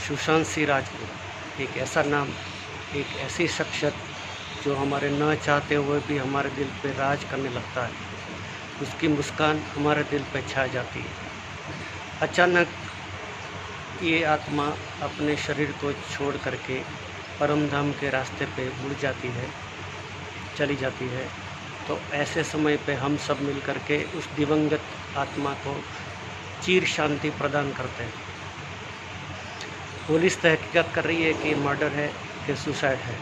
सुशांत सिंह राजपूत एक ऐसा नाम, एक ऐसी शख्सियत जो हमारे न चाहते हुए भी हमारे दिल पे राज करने लगता है। उसकी मुस्कान हमारे दिल पे छा जाती है। अचानक ये आत्मा अपने शरीर को छोड़ करके परम धाम के रास्ते पे मुड़ जाती है, चली जाती है। तो ऐसे समय पे हम सब मिल करके उस दिवंगत आत्मा को चिर शांति प्रदान करते हैं। पुलिस तहकीकात कर रही है कि मर्डर है कि सुसाइड है,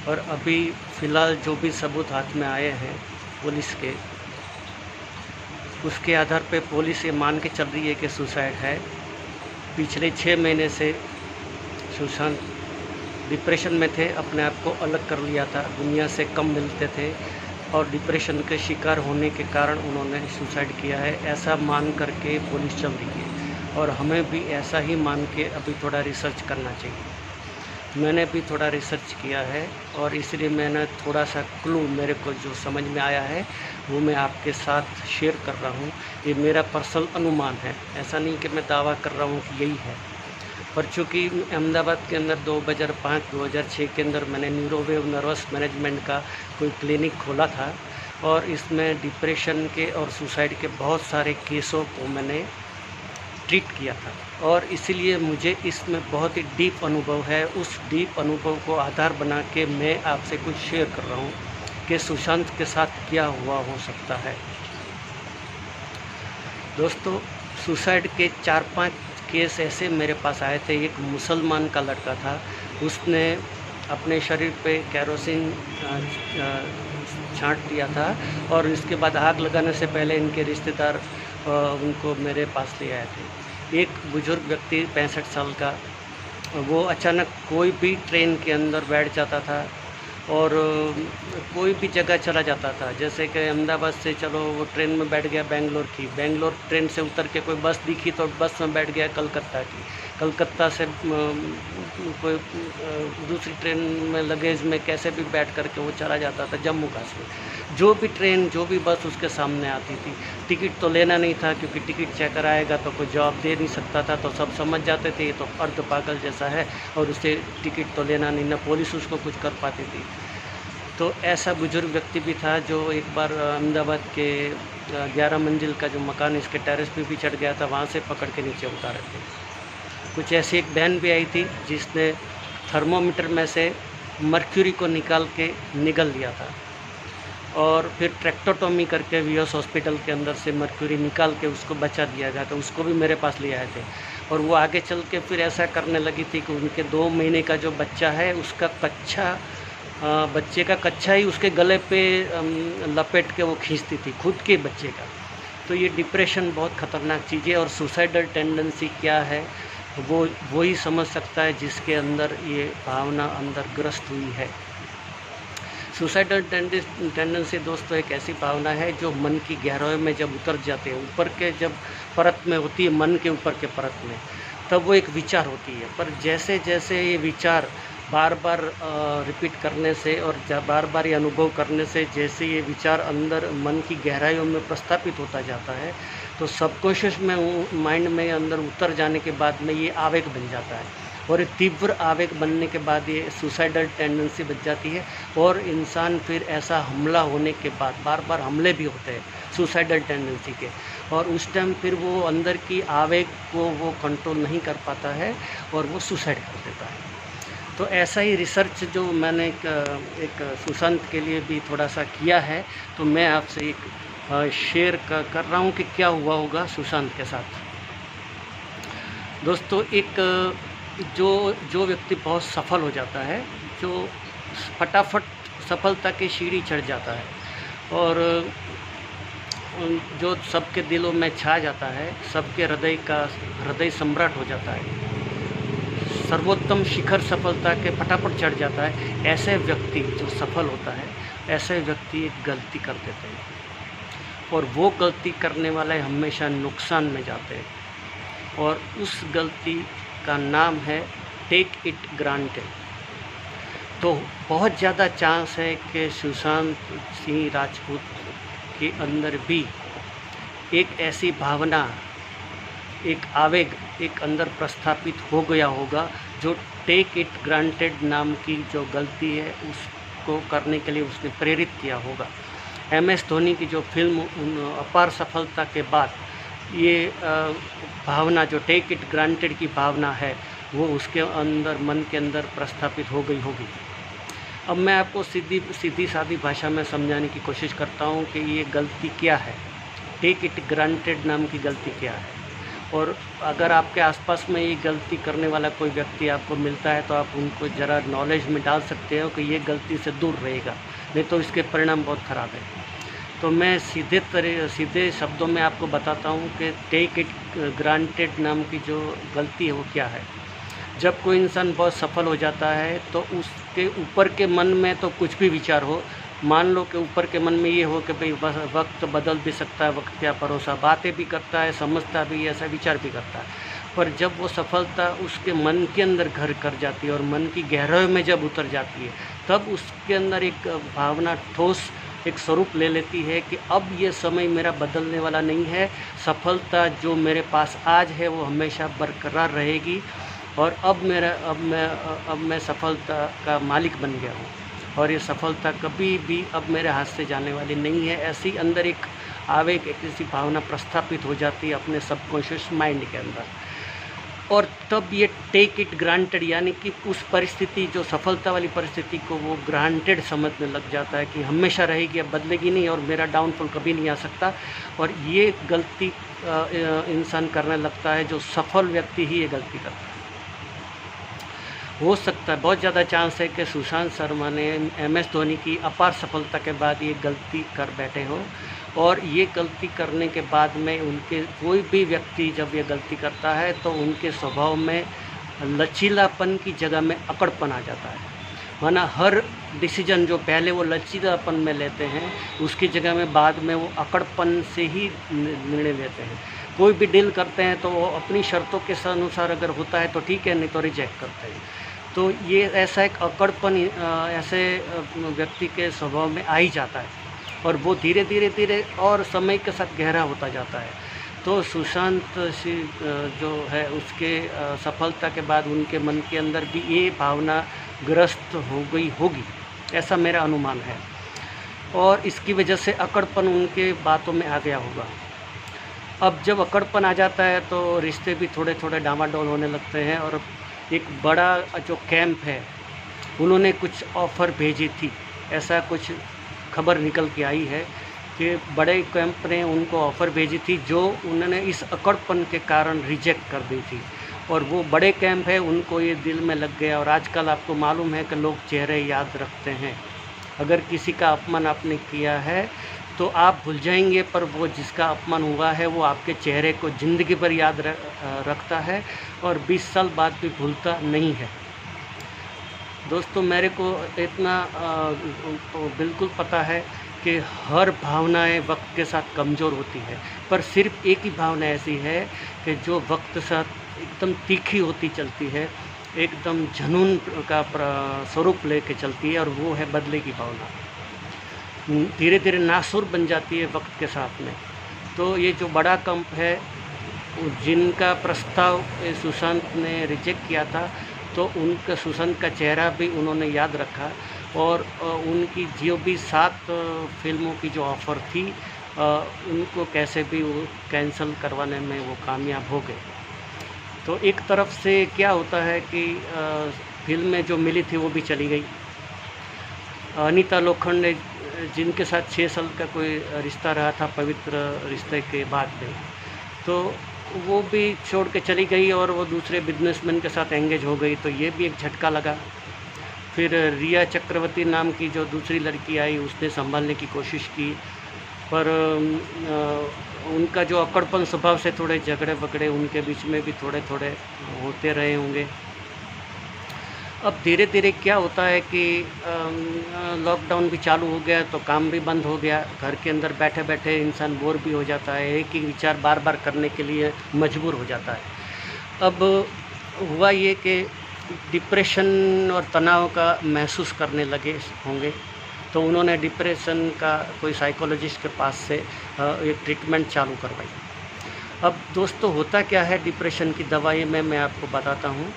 और अभी फ़िलहाल जो भी सबूत हाथ में आए हैं पुलिस के, उसके आधार पे पुलिस ये मान के चल रही है कि सुसाइड है। पिछले 6 महीने से सुशांत डिप्रेशन में थे, अपने आप को अलग कर लिया था, दुनिया से कम मिलते थे और डिप्रेशन के शिकार होने के कारण उन्होंने सुसाइड किया है, ऐसा मान करके पुलिस चल रही है। और हमें भी ऐसा ही मान के अभी थोड़ा रिसर्च करना चाहिए। मैंने भी थोड़ा रिसर्च किया है और इसलिए मैंने थोड़ा सा क्लू मेरे को जो समझ में आया है वो मैं आपके साथ शेयर कर रहा हूँ। ये मेरा पर्सनल अनुमान है, ऐसा नहीं कि मैं दावा कर रहा हूँ कि यही है। पर चूँकि अहमदाबाद के अंदर 2005-2006 के अंदर मैंने न्यूरोवेव नर्वस मैनेजमेंट का कोई क्लिनिक खोला था और इसमें डिप्रेशन के और सुसाइड के बहुत सारे केसों को मैंने ट्रीट किया था, और इसीलिए मुझे इसमें बहुत ही डीप अनुभव है। उस डीप अनुभव को आधार बना के मैं आपसे कुछ शेयर कर रहा हूँ कि सुशांत के साथ क्या हुआ हो सकता है। दोस्तों, सुसाइड के 4-5 केस ऐसे मेरे पास आए थे। एक मुसलमान का लड़का था, उसने अपने शरीर पे केरोसिन छांट दिया था और इसके बाद आग लगाने से पहले इनके रिश्तेदार उनको मेरे पास ले आए थे। एक बुजुर्ग व्यक्ति 65 साल का, वो अचानक कोई भी ट्रेन के अंदर बैठ जाता था और कोई भी जगह चला जाता था। जैसे कि अहमदाबाद से चलो वो ट्रेन में बैठ गया बेंगलोर ट्रेन से उतर के कोई बस दिखी तो बस में बैठ गया कलकत्ता की, कलकत्ता से कोई दूसरी ट्रेन में लगेज में कैसे भी बैठ करके वो चला जाता था जम्मू कश्मीर। जो भी ट्रेन जो भी बस उसके सामने आती थी, टिकट तो लेना नहीं था क्योंकि टिकट चेकर आएगा तो कोई जवाब दे नहीं सकता था, तो सब समझ जाते थे ये तो अर्ध पागल जैसा है और उससे टिकट तो लेना नहीं, ना पुलिस उसको कुछ कर पाती थी। तो ऐसा बुजुर्ग व्यक्ति भी था जो एक बार अहमदाबाद के 11 मंजिल का जो मकान इसके टेरेस पे भी चढ़ गया था, वहाँ से पकड़ के नीचे उतारे थे। कुछ ऐसी एक बहन भी आई थी जिसने थर्मोमीटर में से मर्क्यूरी को निकाल के निगल लिया था और फिर ट्रैक्टोटॉमी करके वीएस हॉस्पिटल के अंदर से मर्क्यूरी निकाल के उसको बचा दिया गया, तो उसको भी मेरे पास ले आए थे। और वो आगे चल के फिर ऐसा करने लगी थी कि उनके 2 महीने का जो बच्चा है उसका बच्चे का कच्छा ही उसके गले पे लपेट के वो खींचती थी, खुद के बच्चे का। तो ये डिप्रेशन बहुत ख़तरनाक चीज़ है, और सुसाइडल टेंडेंसी क्या है वो ही समझ सकता है जिसके अंदर ये भावना अंदर ग्रस्त हुई है। सुसाइडल टेंडेंसी दोस्तों एक ऐसी भावना है जो मन की गहराई में जब उतर जाते हैं, ऊपर के जब परत में होती है, मन के ऊपर के परत में, तब वो एक विचार होती है। पर जैसे जैसे ये विचार बार बार रिपीट करने से और बार बार ये अनुभव करने से, जैसे ये विचार अंदर मन की गहराइयों में प्रस्थापित होता जाता है, तो सबकॉन्शियस में माइंड में अंदर उतर जाने के बाद में ये आवेग बन जाता है, और तीव्र आवेग बनने के बाद ये सुसाइडल टेंडेंसी बन जाती है। और इंसान फिर ऐसा हमला होने के बाद, बार बार हमले भी होते हैं सुसाइडल टेंडेंसी के, और उस टाइम फिर वो अंदर की आवेग को वो कंट्रोल नहीं कर पाता है और वो सुसाइड कर देता है। तो ऐसा ही रिसर्च जो मैंने एक सुशांत के लिए भी थोड़ा सा किया है, तो मैं आपसे एक शेयर कर रहा हूँ कि क्या हुआ होगा सुशांत के साथ। दोस्तों, एक जो व्यक्ति बहुत सफल हो जाता है, जो फटाफट सफलता की सीढ़ी चढ़ जाता है और जो सबके दिलों में छा जाता है, सबके हृदय सम्राट हो जाता है, सर्वोत्तम शिखर सफलता के फटाफट चढ़ जाता है, ऐसे व्यक्ति जो सफल होता है, ऐसे व्यक्ति एक गलती कर देते हैं, और वो गलती करने वाले हमेशा नुकसान में जाते हैं, और उस गलती का नाम है टेक इट ग्रांटेड। तो बहुत ज़्यादा चांस है कि सुशांत सिंह राजपूत के अंदर भी एक ऐसी भावना एक आवेग एक अंदर प्रस्थापित हो गया होगा, जो टेक इट ग्रांटेड नाम की जो गलती है उसको करने के लिए उसने प्रेरित किया होगा। MS धोनी की जो फिल्म अपार सफलता के बाद ये भावना जो टेक इट ग्रांटेड की भावना है वो उसके अंदर मन के अंदर प्रस्थापित हो गई होगी। अब मैं आपको सीधी सादी भाषा में समझाने की कोशिश करता हूँ कि ये गलती क्या है, टेक इट ग्रांटेड नाम की गलती क्या है। और अगर आपके आसपास में ये गलती करने वाला कोई व्यक्ति आपको मिलता है तो आप उनको ज़रा नॉलेज में डाल सकते हो कि ये गलती से दूर रहेगा, नहीं तो इसके परिणाम बहुत ख़राब है। तो मैं सीधे शब्दों में आपको बताता हूँ कि टेक इट ग्रांटेड नाम की जो गलती है वो क्या है। जब कोई इंसान बहुत सफल हो जाता है तो उसके ऊपर के मन में तो कुछ भी विचार हो, मान लो कि ऊपर के मन में ये हो कि भाई वक्त बदल भी सकता है, वक्त क्या भरोसा, बातें भी करता है, समझता भी है, ऐसा विचार भी करता है, पर जब वो सफलता उसके मन के अंदर घर कर जाती है और मन की गहराई में जब उतर जाती है, तब उसके अंदर एक भावना ठोस एक स्वरूप ले लेती है कि अब ये समय मेरा बदलने वाला नहीं है, सफलता जो मेरे पास आज है वो हमेशा बरकरार रहेगी और अब मैं सफलता का मालिक बन गया हूँ और ये सफलता कभी भी अब मेरे हाथ से जाने वाली नहीं है। ऐसी अंदर एक आवेग, एक ऐसी भावना प्रस्थापित हो जाती है अपने सबकॉन्शियस माइंड के अंदर, और तब ये टेक इट ग्रांटेड यानी कि उस परिस्थिति जो सफलता वाली परिस्थिति को वो ग्रांटेड समझने लग जाता है कि हमेशा रहेगी, अब बदलेगी नहीं और मेरा डाउनफॉल कभी नहीं आ सकता। और ये गलती इंसान करने लगता है, जो सफल व्यक्ति ही ये गलती करता है। हो सकता है, बहुत ज़्यादा चांस है कि सुशांत शर्मा ने MS धोनी की अपार सफलता के बाद ये गलती कर बैठे हो, और ये गलती करने के बाद में उनके कोई भी व्यक्ति जब ये गलती करता है तो उनके स्वभाव में लचीलापन की जगह में अकड़पन आ जाता है। वरना हर डिसीजन जो पहले वो लचीलापन में लेते हैं उसकी जगह में बाद में वो अकड़पन से ही निर्णय लेते हैं। कोई भी डील करते हैं तो वो अपनी शर्तों के अनुसार अगर होता है तो ठीक है, नहीं तो रिजेक्ट करते हैं। तो ये ऐसा एक अकड़पन ऐसे व्यक्ति के स्वभाव में आ ही जाता है और वो धीरे धीरे और समय के साथ गहरा होता जाता है। तो सुशांत सिंह जो है उसके सफलता के बाद उनके मन के अंदर भी ये भावना ग्रस्त हो गई होगी, ऐसा मेरा अनुमान है, और इसकी वजह से अकड़पन उनके बातों में आ गया होगा। अब जब अकड़पन आ जाता है तो रिश्ते भी थोड़े थोड़े डामाडोल होने लगते हैं, और एक बड़ा जो कैंप है उन्होंने कुछ ऑफ़र भेजी थी, ऐसा कुछ खबर निकल के आई है कि बड़े कैंप ने उनको ऑफ़र भेजी थी जो उन्होंने इस अकड़पन के कारण रिजेक्ट कर दी थी, और वो बड़े कैंप है उनको ये दिल में लग गया। और आजकल आपको मालूम है कि लोग चेहरे याद रखते हैं, अगर किसी का अपमान आपने किया है तो आप भूल जाएंगे, पर वो जिसका अपमान हुआ है वो आपके चेहरे को ज़िंदगी भर याद रखता है और 20 साल बाद भी भूलता नहीं है। दोस्तों, मेरे को इतना बिल्कुल पता है कि हर भावनाएं वक्त के साथ कमज़ोर होती है, पर सिर्फ एक ही भावना ऐसी है कि जो वक्त के साथ एकदम तीखी होती चलती है, एकदम जुनून का स्वरूप लेके चलती है, और वो है बदले की भावना। धीरे धीरे नासुर बन जाती है वक्त के साथ में। तो ये जो बड़ा कैंप है जिनका प्रस्ताव सुशांत ने रिजेक्ट किया था, तो उनका सुशांत का चेहरा भी उन्होंने याद रखा, और उनकी जो भी 7 फिल्मों की जो ऑफ़र थी उनको कैसे भी वो कैंसिल करवाने में वो कामयाब हो गए। तो एक तरफ से क्या होता है कि फिल्में जो मिली थी वो भी चली गई। अनीता लोखंड ने जिनके साथ 6 साल का कोई रिश्ता रहा था पवित्र रिश्ते के बाद में, तो वो भी छोड़ के चली गई और वो दूसरे बिजनेसमैन के साथ एंगेज हो गई, तो ये भी एक झटका लगा। फिर रिया चक्रवर्ती नाम की जो दूसरी लड़की आई उसने संभालने की कोशिश की, पर उनका जो अकड़पन स्वभाव से थोड़े झगड़े वगड़े उनके बीच में भी थोड़े थोड़े होते रहे होंगे। अब धीरे धीरे क्या होता है कि लॉकडाउन भी चालू हो गया तो काम भी बंद हो गया, घर के अंदर बैठे बैठे इंसान बोर भी हो जाता है, एक ही विचार बार बार करने के लिए मजबूर हो जाता है। अब हुआ ये कि डिप्रेशन और तनाव का महसूस करने लगे होंगे, तो उन्होंने डिप्रेशन का कोई साइकोलॉजिस्ट के पास से एक ट्रीटमेंट चालू करवाई। अब दोस्तों होता क्या है डिप्रेशन की दवाई में, मैं आपको बताता हूँ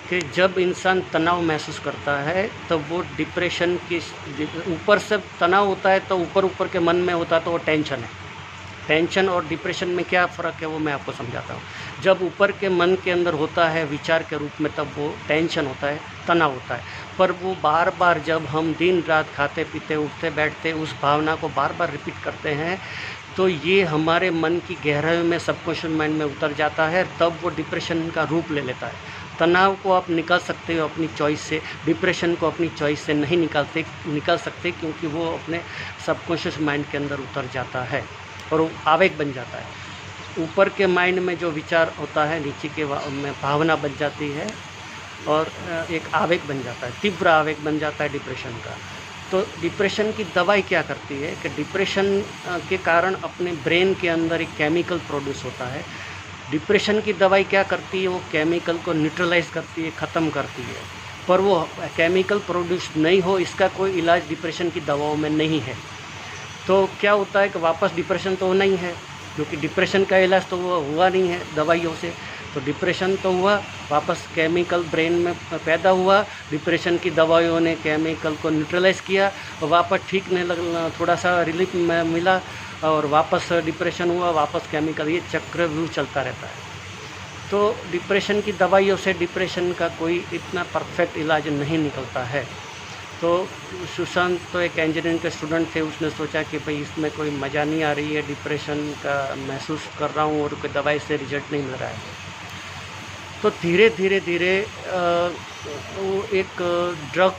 कि जब इंसान तनाव महसूस करता है तब वो डिप्रेशन की ऊपर से तनाव होता है तो ऊपर के मन में होता है तो वो टेंशन है। टेंशन और डिप्रेशन में क्या फ़र्क है वो मैं आपको समझाता हूँ। जब ऊपर के मन के अंदर होता है विचार के रूप में तब वो टेंशन होता है, तनाव होता है। पर वो बार बार जब हम दिन रात खाते पीते उठते बैठते उस भावना को बार बार रिपीट करते हैं तो ये हमारे मन की गहराई में सबकॉन्शियस माइंड में उतर जाता है, तब वो डिप्रेशन का रूप ले लेता है। तनाव को आप निकाल सकते हो अपनी चॉइस से, डिप्रेशन को अपनी चॉइस से नहीं निकाल सकते क्योंकि वो अपने सबकॉन्शियस माइंड के अंदर उतर जाता है और वो आवेग बन जाता है। ऊपर के माइंड में जो विचार होता है नीचे के में भावना बन जाती है और एक आवेग बन जाता है, तीव्र आवेग बन जाता है डिप्रेशन का। तो डिप्रेशन की दवाई क्या करती है कि डिप्रेशन के कारण अपने ब्रेन के अंदर एक केमिकल प्रोड्यूस होता है। डिप्रेशन की दवाई क्या करती है, वो केमिकल को न्यूट्रलाइज करती है, ख़त्म करती है। पर वो केमिकल प्रोड्यूस नहीं हो इसका कोई इलाज डिप्रेशन की दवाओं में नहीं है। तो क्या होता है कि वापस डिप्रेशन तो नहीं है, क्योंकि डिप्रेशन का इलाज तो वो हुआ नहीं है दवाइयों से। तो डिप्रेशन तो हुआ, वापस केमिकल ब्रेन में पैदा हुआ, डिप्रेशन की दवाइयों ने केमिकल को न्यूट्रलाइज किया और वापस ठीक नहीं लग, थोड़ा सा रिलीफ मिला और वापस डिप्रेशन हुआ, वापस केमिकल, ये चक्रव्यूह चलता रहता है। तो डिप्रेशन की दवाइयों से डिप्रेशन का कोई इतना परफेक्ट इलाज नहीं निकलता है। तो सुशांत तो एक इंजीनियरिंग के स्टूडेंट थे, उसने सोचा कि भाई इसमें कोई मज़ा नहीं आ रही है, डिप्रेशन का महसूस कर रहा हूँ और कोई दवाई से रिजल्ट नहीं मिल रहा है। तो धीरे धीरे वो एक ड्रग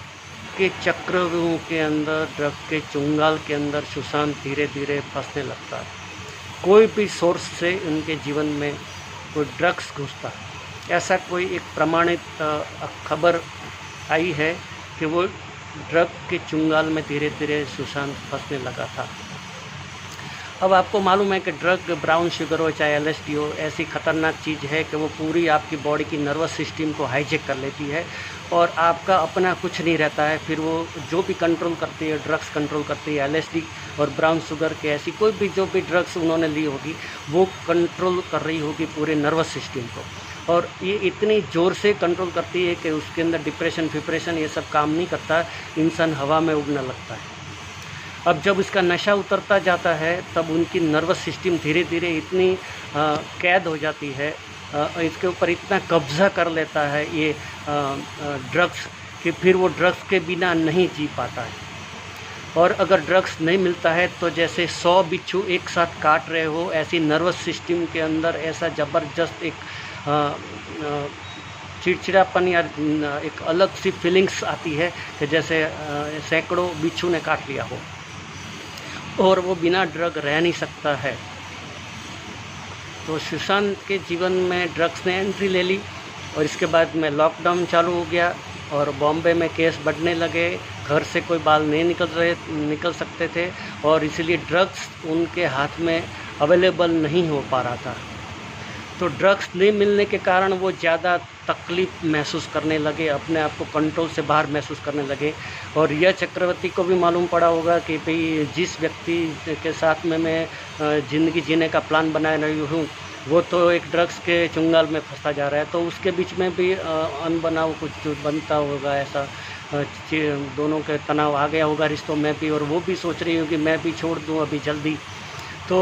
के चक्रव्यूह के अंदर, ड्रग के चुंगाल के अंदर सुशांत धीरे धीरे फंसने लगता है। कोई भी सोर्स से उनके जीवन में कोई ड्रग्स घुसता है, ऐसा कोई एक प्रमाणित खबर आई है कि वो ड्रग के चुंगाल में धीरे धीरे सुशांत फंसने लगा था। अब आपको मालूम है कि ड्रग ब्राउन शुगर हो चाहे LSD हो, ऐसी ख़तरनाक चीज़ है कि वो पूरी आपकी बॉडी की नर्वस सिस्टम को हाईजेक कर लेती है और आपका अपना कुछ नहीं रहता है। फिर वो जो भी कंट्रोल करती है, ड्रग्स कंट्रोल करती है, LSD और ब्राउन शुगर के ऐसी कोई भी जो भी ड्रग्स उन्होंने ली होगी वो कंट्रोल कर रही होगी पूरे नर्वस सिस्टम को, और ये इतनी ज़ोर से कंट्रोल करती है कि उसके अंदर डिप्रेशन फिप्रेशन ये सब काम नहीं करता, इंसान हवा में उड़ने लगता है। अब जब इसका नशा उतरता जाता है तब उनकी नर्वस सिस्टम धीरे धीरे इतनी कैद हो जाती है, इसके ऊपर इतना कब्ज़ा कर लेता है ये ड्रग्स कि फिर वो ड्रग्स के बिना नहीं जी पाता है। और अगर ड्रग्स नहीं मिलता है तो जैसे 100 बिच्छू एक साथ काट रहे हो, ऐसी नर्वस सिस्टम के अंदर ऐसा ज़बरदस्त एक चिड़चिड़ापन या एक अलग सी फीलिंग्स आती है कि जैसे सैकड़ों बिच्छू ने काट लिया हो और वो बिना ड्रग रह नहीं सकता है। तो सुशांत के जीवन में ड्रग्स ने एंट्री ले ली और इसके बाद में लॉकडाउन चालू हो गया और बॉम्बे में केस बढ़ने लगे, घर से कोई बाल नहीं निकल सकते थे और इसलिए ड्रग्स उनके हाथ में अवेलेबल नहीं हो पा रहा था। तो ड्रग्स नहीं मिलने के कारण वो ज़्यादा तकलीफ़ महसूस करने लगे, अपने आप को कंट्रोल से बाहर महसूस करने लगे। और यह चक्रवर्ती को भी मालूम पड़ा होगा कि भाई जिस व्यक्ति के साथ में मैं ज़िंदगी जीने का प्लान बनाए रही हूँ वो तो एक ड्रग्स के चुंगाल में फंसता जा रहा है। तो उसके बीच में भी अनबनाव कुछ जो बनता होगा, ऐसा दोनों के तनाव आ गया होगा रिश्तों में भी, और वो भी सोच रही होगी मैं भी छोड़ दूँ अभी जल्दी। तो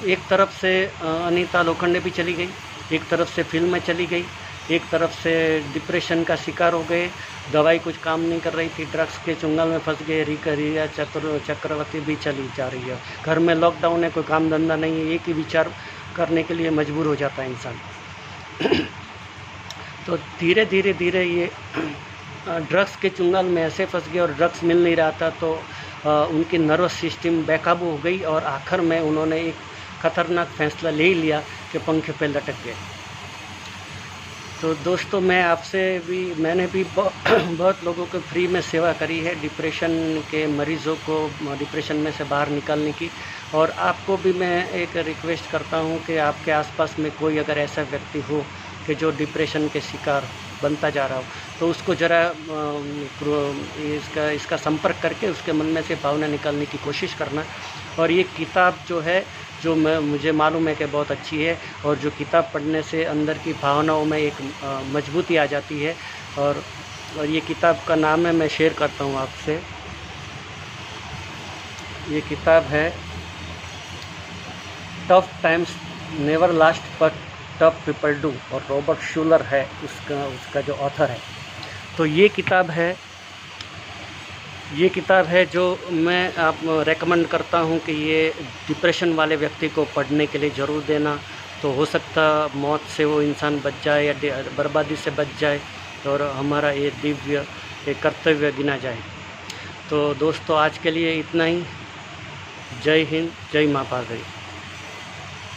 एक तरफ से अनीता लोखंडे भी चली गई, एक तरफ से फिल्म में चली गई, एक तरफ से डिप्रेशन का शिकार हो गए, दवाई कुछ काम नहीं कर रही थी, ड्रग्स के चुंगल में फंस गए। रिया चक्रवर्ती भी चली जा रही है, घर में लॉकडाउन है, कोई काम धंधा नहीं है, एक ही विचार करने के लिए मजबूर हो जाता है इंसान। तो धीरे धीरे ये ड्रग्स के चुंगल में ऐसे फंस गए और ड्रग्स मिल नहीं रहा था तो उनकी नर्वस सिस्टम बेकाबू हो गई और आखिर में उन्होंने एक ख़तरनाक फैसला ले लिया कि पंखे पे लटक गए। तो दोस्तों मैंने भी बहुत लोगों को फ्री में सेवा करी है डिप्रेशन के मरीज़ों को डिप्रेशन में से बाहर निकालने की, और आपको भी मैं एक रिक्वेस्ट करता हूं कि आपके आसपास में कोई अगर ऐसा व्यक्ति हो कि जो डिप्रेशन के शिकार बनता जा रहा हो तो उसको ज़रा इसका संपर्क करके उसके मन में से भावना निकालने की कोशिश करना। और ये किताब जो है जो मुझे मालूम है कि बहुत अच्छी है, और जो किताब पढ़ने से अंदर की भावनाओं में एक मजबूती आ जाती है। और ये किताब का नाम है, मैं शेयर करता हूँ आपसे। ये किताब है tough times never last but tough people do, और रॉबर्ट शूलर है उसका जो ऑथर है। तो ये किताब है जो मैं आप रेकमेंड करता हूँ कि ये डिप्रेशन वाले व्यक्ति को पढ़ने के लिए ज़रूर देना। तो हो सकता मौत से वो इंसान बच जाए या बर्बादी से बच जाए, और हमारा ये दिव्य एक कर्तव्य गिना जाए। तो दोस्तों, आज के लिए इतना ही। जय हिंद, जय माँ पार्वती।